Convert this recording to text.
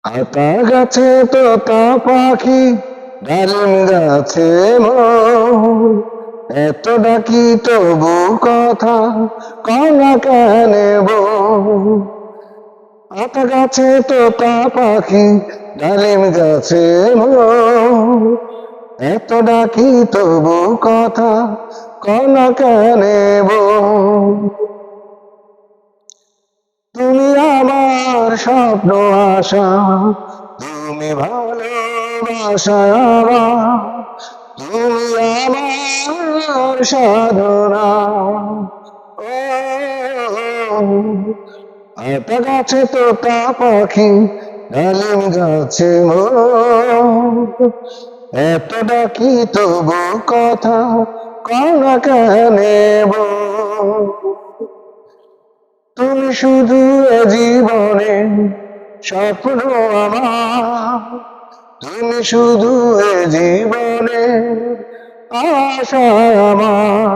আতা গাছে তোতা পাখি, ডালিম গাছে মোর, এত ডাকি তবু কথা কনা কানে বউ। আতা গাছে তোতা পাখি, ডালিম গাছে মোর, এত ডাকি তবু কথা কনা কানে বউ। তুমি আমার স্বপ্ন আশা, তুমি ভালোবাসা আমার, তুমি আমার সাধনা। ও আতা গাছে তোতা পাখি, ডালিম গাছে মোর, এত ডাকি তবু কথা কনা কানে বউ। তুমি শুধু এ জীবনে স্বপ্ন আমার, তুমি শুধু এ জীবনে আশা আমার।